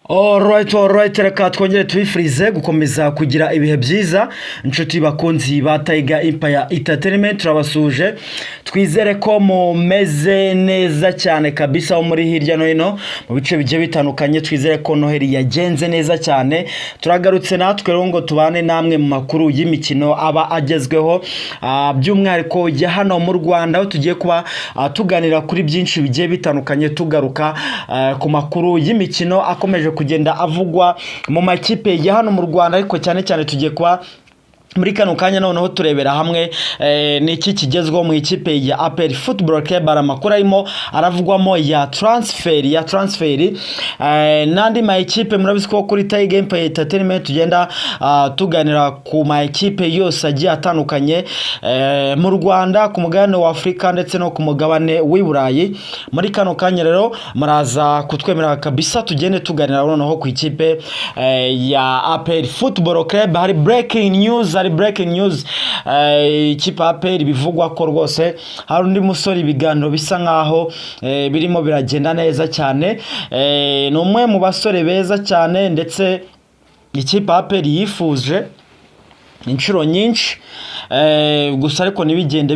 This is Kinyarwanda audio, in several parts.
Alright, reka twongere tubifurize gukomeza kugira ibihe byiza inshuti bakunzi ba Tiger Empire Entertainment. Turabasuje, twizere ko mumeze neza cyane kabisa muri hirya no hino mu bice bigiye bitandukanye. Twizere ko Noheli yagenze neza cyane. Turagarutse natwe rero ngo tubane namwe mu makuru y'imikino aba agezweho, by'umwihariko ya hano mu Rwanda, aho tugiye kuba tuganira kuri byinshi bigiye bitandukanye, tugaruka ku makuru y'imikino akomeje kugenda avugwa mu makipe ya hano mu Rwanda, ariko cyane cyane tugiye kwa muri kano kanya noneho turebera hamwe niki kigezweho mu ikipe ya APR Football Club. Amakuru arimo aravugwamo ya transfer nandi ma ekipe. Murabizi ko kuri Tiger Empire Entertainment tugenda tuganira ku ma ekipe yose agiye atandukanye mu Rwanda, ku mugabane wa Afrika ndetse no ku mugabane w'i Burayi. Muri kano kanya rero muraza kutwemerera kabisa tugende tuganira noneho ku ikipe ya APR Football Club. Hari breaking news ikipe APR bivugwa ko rwose hari undi musore ibiganiro bisa nkaho birimo biragenda neza cyane. Ni umwe mu basore beza cyane, ndetse ikipe APR yifuje inshuro nyinshi, gusa ariko nibigende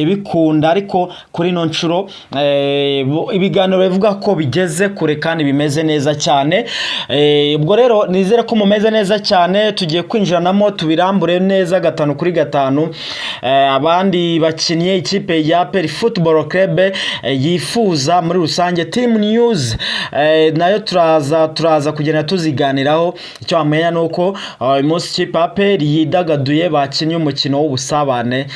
bikunda ariko kuri no nshuro ibiganiro bivuga ko bigeze kure kandi bimeze neza cyane. Ubwo rero nizere ko mumeze neza cyane, tugiye kwinjiranamo tubirambure neza 5 kuri 5 abandi bakinnye ikipe ya APR Football Club yifuza muri rusange. Team news nayo turaza kugenda tuziganiraho. Icyo amenya nuko ikipe APR yidagaduye bakinnye umukino w'ubusabane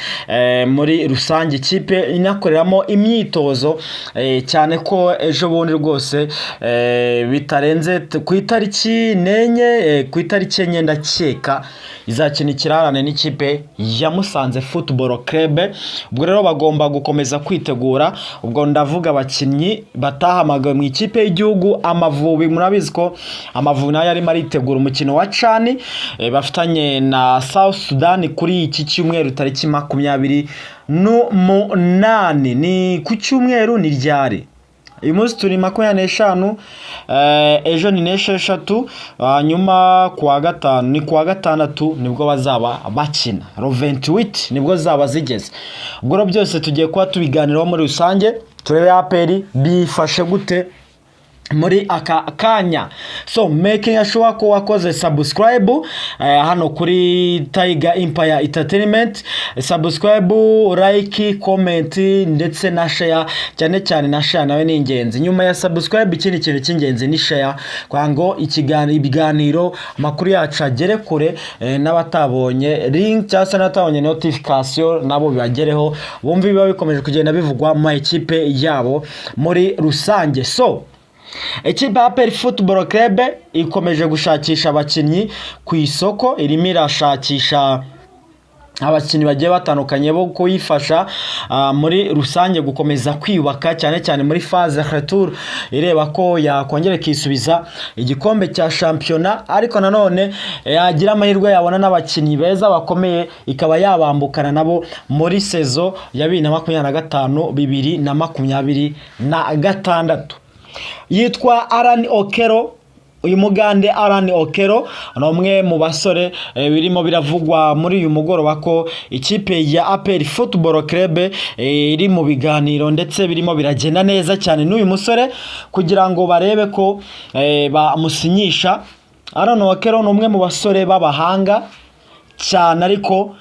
muri rusange. Ikipe inakoreramo imyitozo cyane ko ejo bundi rwose bitarenze ku itariki 4 ndakeka izakina ikirarane n'ikipe ya Musanze Football Club. Ubwo rero bagomba gukomeza kwitegura. Ubwo ndavuga abakinnyi batahamagawe mu ikipe y'igihugu Amavubi. Murabizi ko Amavubi nayo ari maritegura umukino wa CHAN bafitanye na South Sudan kuri iki cyumweru tariki 28. Ni ku cyumweru ni ryari? Uyu munsi turi 25, ejo ni 6, nyuma kuwa gatandatu nibwo bazaba bakina. 28 nibwo zaba zigeze. Ubwo byose tugiye kuba tubiganiraho muri rusange, turebe APR bifashe gute muri aka kanya. So making sure ko wakoze subscribe hano kuri Tiger Empire Entertainment. Subscribe, like, comment ndetse na share. Cyane na share nawe ni ingenzi. Nyuma ya subscribe ikindi kintu cy'ingenzi ni share, kwango ibiganiro makuru yacu agere kure n'abatabonye link cyangwa natabonye notification nabo bibagereho, bumva biba bikomeje kugenda bivugwa mu ekipe yabo muri rusange. So ikipe ya APR Football Club ikomeje gushakisha abakinnyi ku isoko, irimo irashakisha abakinnyi bagiye batandukanye bo kuyifasha muri rusange gukomeza kwiyubaka, cyane muri phase retour ireba ko yakongera kisubiza igikombe cya championnat, ariko nanone yagira amahirwe yabona n'abakinnyi beza bakomeye ikaba yabambukana nabo muri saison ya 2025-2026. Yitwa Alan Okero. Uyu mugande Alan Okero ni umwe mu basore birimo biravugwa muri uyu mugoroba ko ikipe ya APR Football Club iri mu biganiro ndetse birimo biragenda neza cyane n'uyu musore kugira ngo barebe ko bamusinyisha. Alan Okero ni umwe mu basore b'abahanga cyane, ariko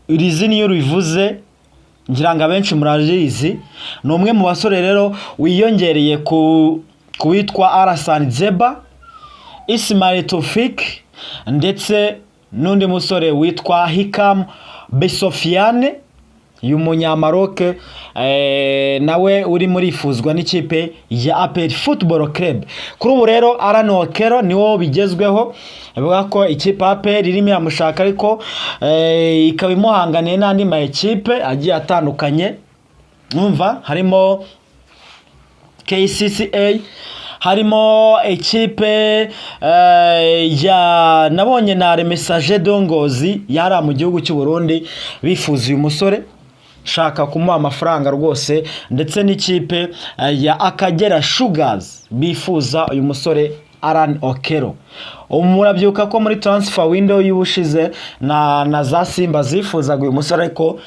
irizini iyo rivuze ngira ngo abenshi murazizi. Ni umwe mu basore rero wiyongereye kuwitwa Alassane Zeba, Ismail Tofik ndetse n'undi musore witwa Hikam Besofiane y'umunyamaroke nawe uri muri ifuzwa n'ikipe ya APR Football Club. Kuri ubu rero Alan Okero niwo bigezweho, bivuga ko ikipe APR irimo yamushaka, ariko ikaba imuhanganiye n'andi ma ekipe agiye atandukanye. Numva harimo KCCA, harimo ekipe ya nabonye na Message de Ngozi yari mu gihugu cy'u Burundi bifuza uyu musore. shaka kumuha amafaranga rwose, ndetse n'ikipe ya Akagera Sugars bifuza uyu musore Alan Okero. Murabyuka ko muri transfer window y'ubushize na za Simba zifuzaga uyu musore, ariko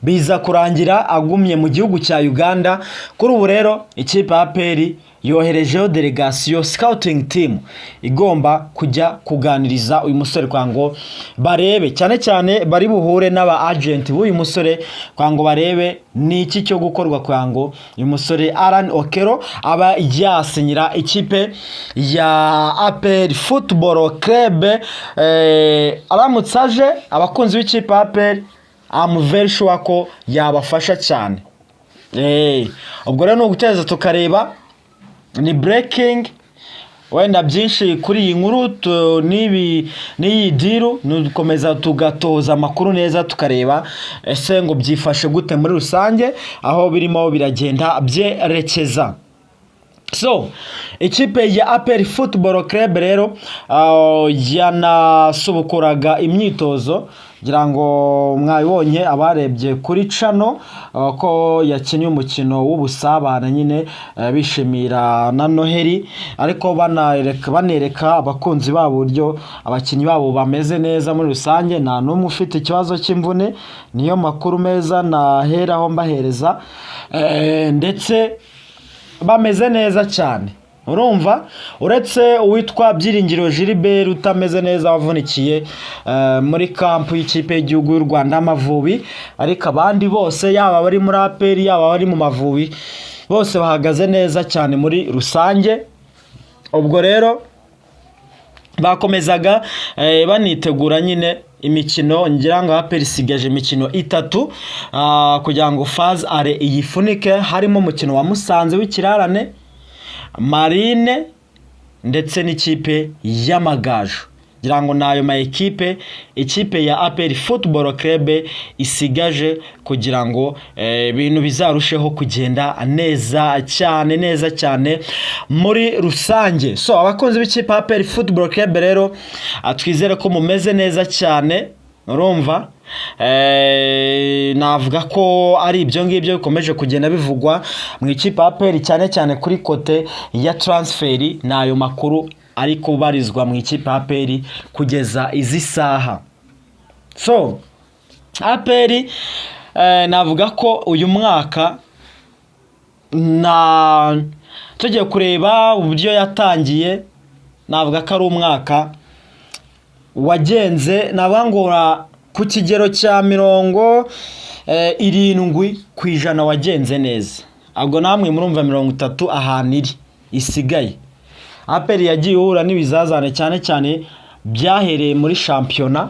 biza kurangira agumye mu gihugu cya Uganda. Kuri ubu rero ikipe ya APR yoherejeho delegation scouting team igomba kujya kuganiriza uyu musore kwa ngo barebe, cyane cyane bari buhure n'aba agent b'uyu musore kwa ngo barebe ni iki cyo gukorwa kwa ngo uyu musore Alan Okero aba yasinyira ikipe ya APR Football Club. Aramutsaje abakunzi b'ikipe ya APR, I'm very sure ko yabafasha cyane. Ubwo rero n'uguteza tukareba ni breaking, wenda byinshi kuri iyi nkuru n'iyi diru, nukomeza tugatoza amakuru neza tukareba ese ngo byifashe gute muri rusange aho birimo biragenda byerekeza. So ikipe ya APR Football Club rero yanasubukuraga imyitozo, ngira ngo mwabibonye abarebye kuri cano ko yakinnye umukino w'ubusabane nyine bishimira na Noheli, ariko banereka abakunzi babo uburyo abakinnyi babo bameze neza muri rusange, nta n'umwe ufite ikibazo cy'imvune. Niyo makuru meza naheraho mbahereza, ndetse bameze neza cyane. Urumva, uretse uwitwa Byiringiro Gilbert utameze neza wavunikiye muri kampu y'ikipe y'igihugu y'u Rwanda Amavubi, ariko abandi bose yaba bari muri APR yaba bari mu Mavubi bose bahagaze neza cyane muri rusange. Ubwo rero bakomezaga banitegura nyine imikino, ngira ngo APR isigaje imikino 3 kugira ngo phase are iyifunike, harimo umukino wa Musanze w'ikirarane, Marine ndetse n'ikipe y'Amagaju. Ngira ngo nayo ma ekipe ikipe ya APR Football Club isigaje kugira ngo ibintu bizarusheho kugenda neza cyane muri rusange. So abakunzi b'ikipe APR Football Club rero twizere ko mumeze neza cyane. Urumva, navuga ko ari ibyo ngibyo bikomeje kugenda bivugwa mu ikipe APR, cyane kuri kote ya transferi, nayo makuru ari kubarizwa mu ikipe APR kugeza izi saha. So APR navuga ko uyu mwaka tugiye kureba uburyo yatangiye, navuga ko ari umwaka wagenze nabangora ku kigero cya 70% wagenze neza. Ahubwo namwe murumva 30 ahantu iri isigaye. APR yagiye uhura n'ibizazane cyane byahereye muri shampiyona,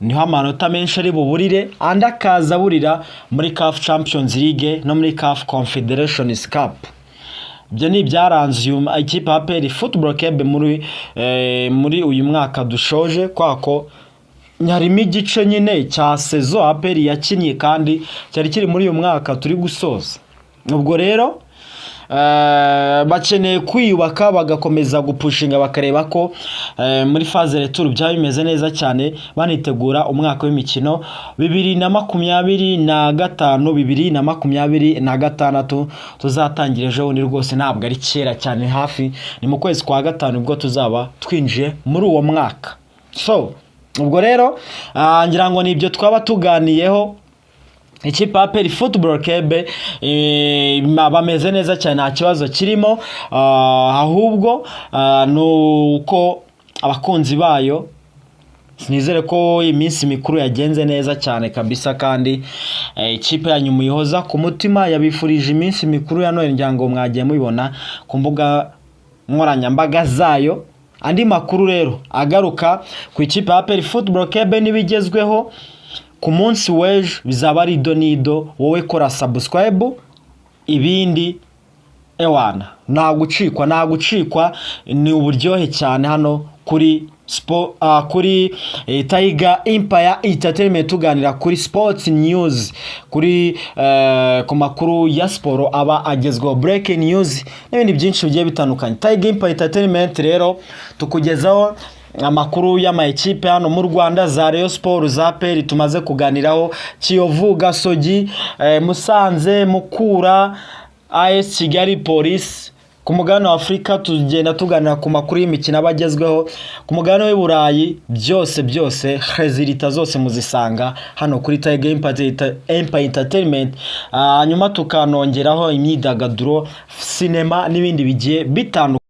niho amanota menshi ari buburire, andi akaza burira muri CAF Champions League no muri CAF Confederations Cup. Ibyo ni byaranze ikipe APR Football Club muri uyu mwaka dushoje, kwako harimo igice nyine cya sezo APR yakinnye kandi cyari kiri muri uyu mwaka turi gusoza. Ubwo rero bakeneye kwiyubaka bagakomeza gupushinga bakareba ko muri phase retour byaba bimeze neza cyane, banitegura umwaka w'imikino 2025-2026 tuzatangira ejo bundi rwose, ntabwo ari kera cyane, hafi ni mu kwezi kwa 5 ubwo tuzaba twinjiye muri uwo mwaka. So ubwo rero ngira ngo nibyo twaba tuganiyeho. Ikipe APR Football Club bameze neza cyane, nta kibazo kirimo, ahubwo nuko abakunzi bayo sinizere ko iminsi mikuru yagenze neza cyane kabisa, kandi ikipe yanyu muyihoza ku mutima, yabifurije iminsi mikuru ya Noheli, ngira ngo mwagiye mubibona ku mbuga nkoranyambaga zayo. Andi makuru rero agaruka ku ikipe APR Football Club n'ibigezweho ku munsi w'ejo bizaba ari donido. Wowe kora subscribe, ibindi ewana nagucikwa ni uburyohe cyane hano kuri kuri Tiger Empire Entertainment, tuganira kuri sports news, kuri ku makuru ya sport aba agezweho, breaking news n'ibindi byinshi bigiye bitandukanye. Tiger Empire Entertainment rero tukugezaho amakuru y'ama ekipe hano mu Rwanda, za Rayon Sport, za APR tumaze kuganiraho, Kiyovu, Gasogi, Musanze, Mukura, AS Kigali, Police. Ku mugabane wa Afrika tugenda tuganira ku makuru y'imikino abagezweho, ku mugabane w'i Burayi byose resulta zose muzisanga hano kuri Tiger Empire Entertainment. Nyuma tukanongeraho imyidagaduro, cinema n'ibindi bigiye bitandukanye.